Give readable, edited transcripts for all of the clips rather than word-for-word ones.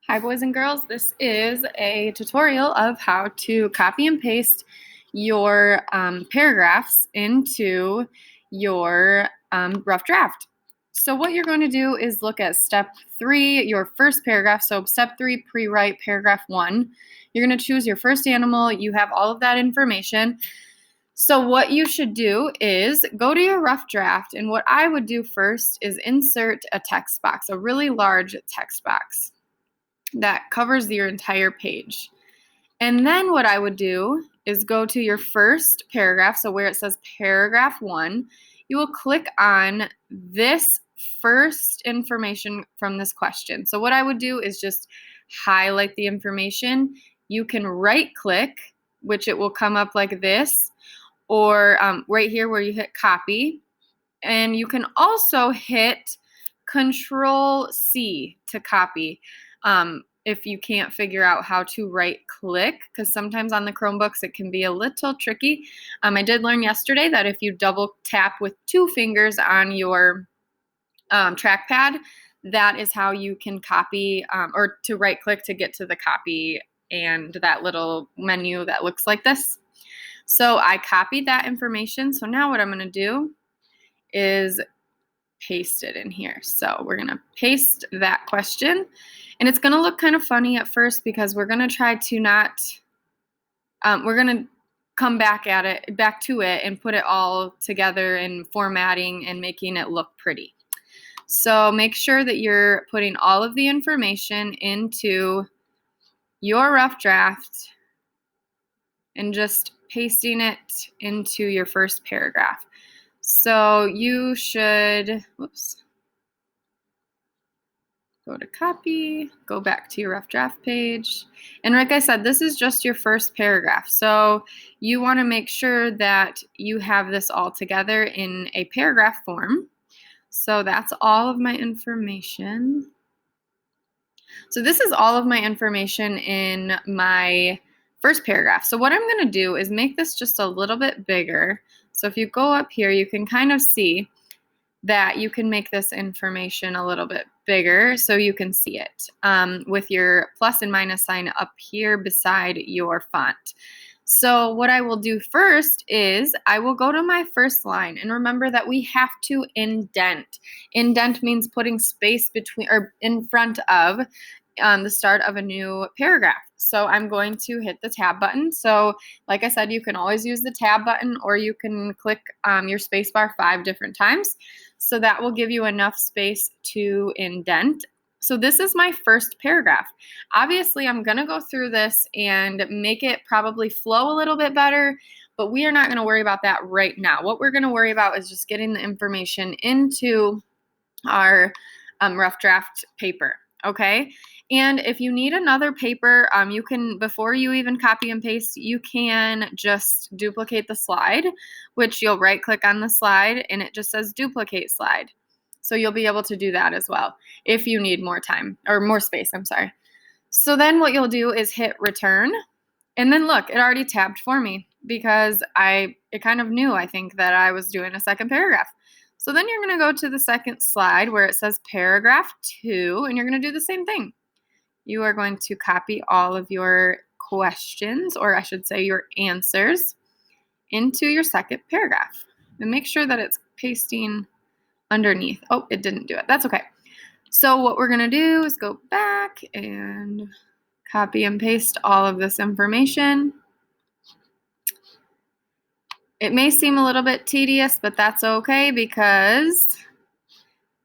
Hi boys and girls, this is a tutorial of how to copy and paste your paragraphs into your rough draft. So what you're going to do is look at step 3, your first paragraph. So step 3, pre-write paragraph 1. You're going to choose your first animal. You have all of that information. So what you should do is go to your rough draft, and what I would do first is insert a text box, a really large text box that covers your entire page. And then what I would do is go to your first paragraph, so where it says paragraph 1, you will click on this first information from this question. So what I would do is just highlight the information. You can right click, which it will come up like this, or right here where you hit copy. And you can also hit Control C to copy if you can't figure out how to right click, because sometimes on the Chromebooks it can be a little tricky. I did learn yesterday that if you double tap with 2 fingers on your trackpad, that is how you can copy or to right click to get to the copy and that little menu that looks like this. So I copied that information. So now what I'm going to do is paste it in here. So we're going to paste that question, and it's going to look kind of funny at first because we're going to try to not, we're going to come back to it and put it all together and formatting and making it look pretty. So make sure that you're putting all of the information into your rough draft and just pasting it into your first paragraph. So you should, go to copy, go back to your rough draft page. And like I said, this is just your first paragraph. So you want to make sure that you have this all together in a paragraph form. So that's all of my information. So this is all of my information in my first paragraph. So what I'm going to do is make this just a little bit bigger. So if you go up here, you can kind of see that you can make this information a little bit bigger so you can see it with your plus and minus sign up here beside your font. So what I will do first is I will go to my first line, and remember that we have to indent. Indent means putting space between or in front of the start of a new paragraph. So I'm going to hit the tab button. So like I said, you can always use the tab button, or you can click your space bar 5 different times. So that will give you enough space to indent. So this is my first paragraph. Obviously, I'm going to go through this and make it probably flow a little bit better, but we are not going to worry about that right now. What we're going to worry about is just getting the information into our rough draft paper, okay? And if you need another paper, you can, before you even copy and paste, you can just duplicate the slide, which you'll right click on the slide and it just says duplicate slide. So you'll be able to do that as well if you need more time or more space, I'm sorry. So then what you'll do is hit return, and then look, it already tabbed for me because it kind of knew, I think, that I was doing a second paragraph. So then you're going to go to the second slide where it says paragraph 2, and you're going to do the same thing. You are going to copy all of your questions, or I should say your answers, into your second paragraph. And make sure that it's pasting underneath. Oh, it didn't do it. That's okay. So what we're going to do is go back and copy and paste all of this information. It may seem a little bit tedious, but that's okay because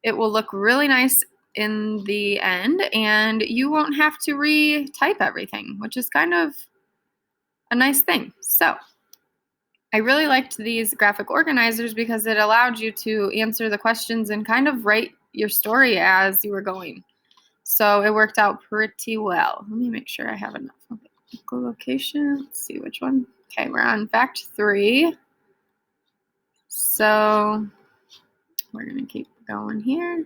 it will look really nice in the end, and you won't have to retype everything, which is kind of a nice thing. So I really liked these graphic organizers because it allowed you to answer the questions and kind of write your story as you were going. So it worked out pretty well. Let me make sure I have enough. Okay, location, let's see which one. Okay, we're on fact 3. So we're going to keep going here.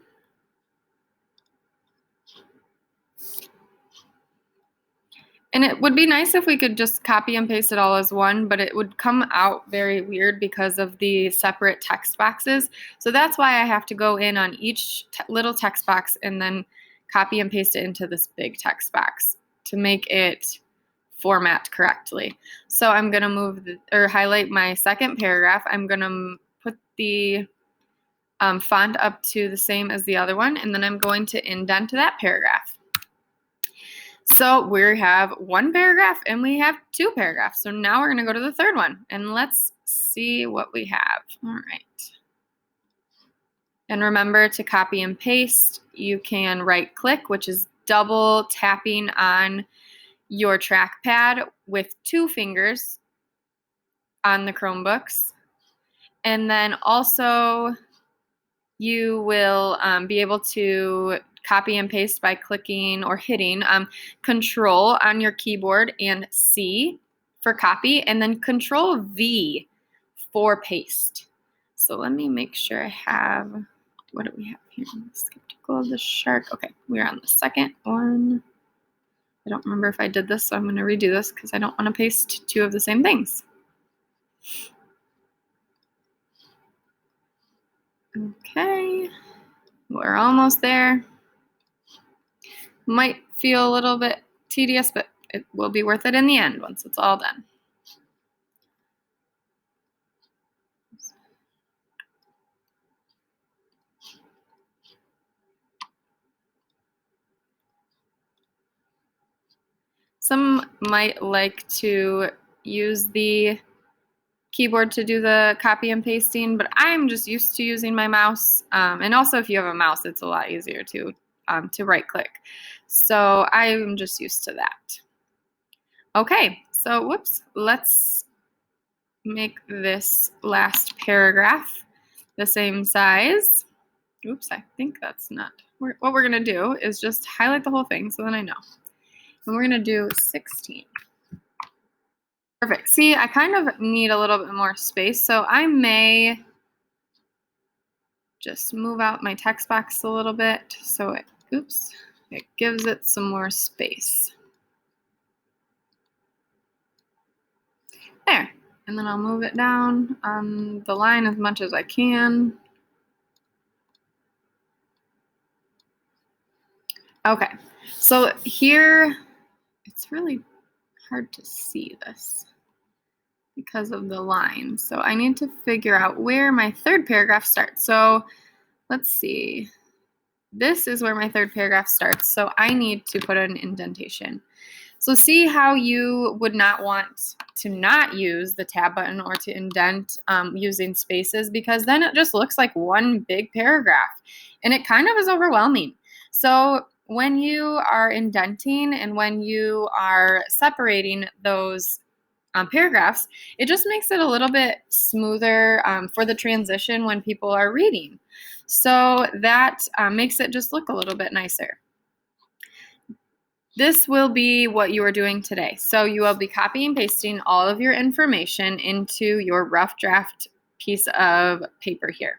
And it would be nice if we could just copy and paste it all as one, but it would come out very weird because of the separate text boxes. So that's why I have to go in on each little text box and then copy and paste it into this big text box to make it format correctly. So I'm going to highlight my second paragraph. I'm going to put the font up to the same as the other one, and then I'm going to indent that paragraph. So we have one paragraph and we have two paragraphs. So now we're going to go to the third one and let's see what we have. All right. And remember to copy and paste. You can right click, which is double tapping on your trackpad with 2 fingers on the Chromebooks. And then also you will be able to copy and paste by clicking or hitting Control on your keyboard and C for copy, and then Control V for paste. So let me make sure I have, what do we have here? Skeptical, the shark. Okay, we're on the second one. I don't remember if I did this, so I'm going to redo this because I don't want to paste 2 of the same things. Okay, we're almost there. Might feel a little bit tedious, but it will be worth it in the end once it's all done. Some might like to use the keyboard to do the copy and pasting, but I'm just used to using my mouse. And also if you have a mouse, it's a lot easier to right click. So I'm just used to that. Okay, so whoops, let's make this last paragraph the same size. Oops, I think that's not. What we're going to do is just highlight the whole thing so then I know. And we're going to do 16. Perfect. See, I kind of need a little bit more space, so I may just move out my text box a little bit so it gives it some more space. There. And then I'll move it down on the line as much as I can. Okay, so here it's really hard to see this because of the line. So I need to figure out where my third paragraph starts. So let's see. This is where my third paragraph starts. So I need to put an indentation. So see how you would not want to not use the tab button or to indent using spaces, because then it just looks like one big paragraph and it kind of is overwhelming. So when you are indenting and when you are separating those paragraphs, it just makes it a little bit smoother for the transition when people are reading. So that makes it just look a little bit nicer. This will be what you are doing today. So you will be copying and pasting all of your information into your rough draft piece of paper here.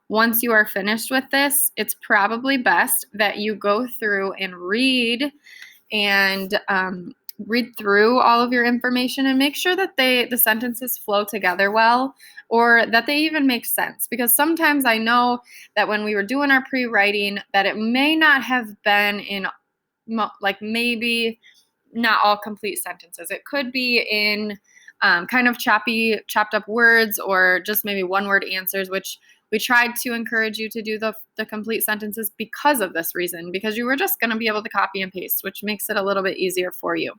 Once you are finished with this, it's probably best that you go through and read through all of your information and make sure that the sentences flow together well, or that they even make sense. Because sometimes I know that when we were doing our pre-writing that it may not have been in like maybe not all complete sentences. It could be in kind of chopped up words, or just maybe one-word answers, which we tried to encourage you to do the complete sentences because of this reason, because you were just going to be able to copy and paste, which makes it a little bit easier for you.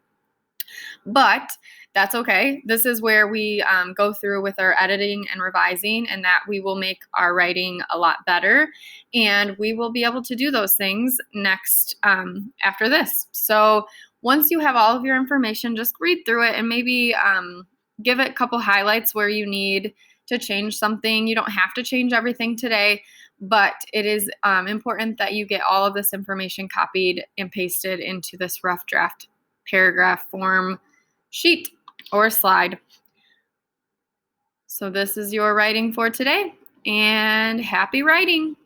But that's okay. This is where we go through with our editing and revising, and that we will make our writing a lot better. And we will be able to do those things next after this. So once you have all of your information, just read through it and maybe give it a couple highlights where you need to change something. You don't have to change everything today, but it is important that you get all of this information copied and pasted into this rough draft paragraph form sheet or slide. So this is your writing for today, and happy writing.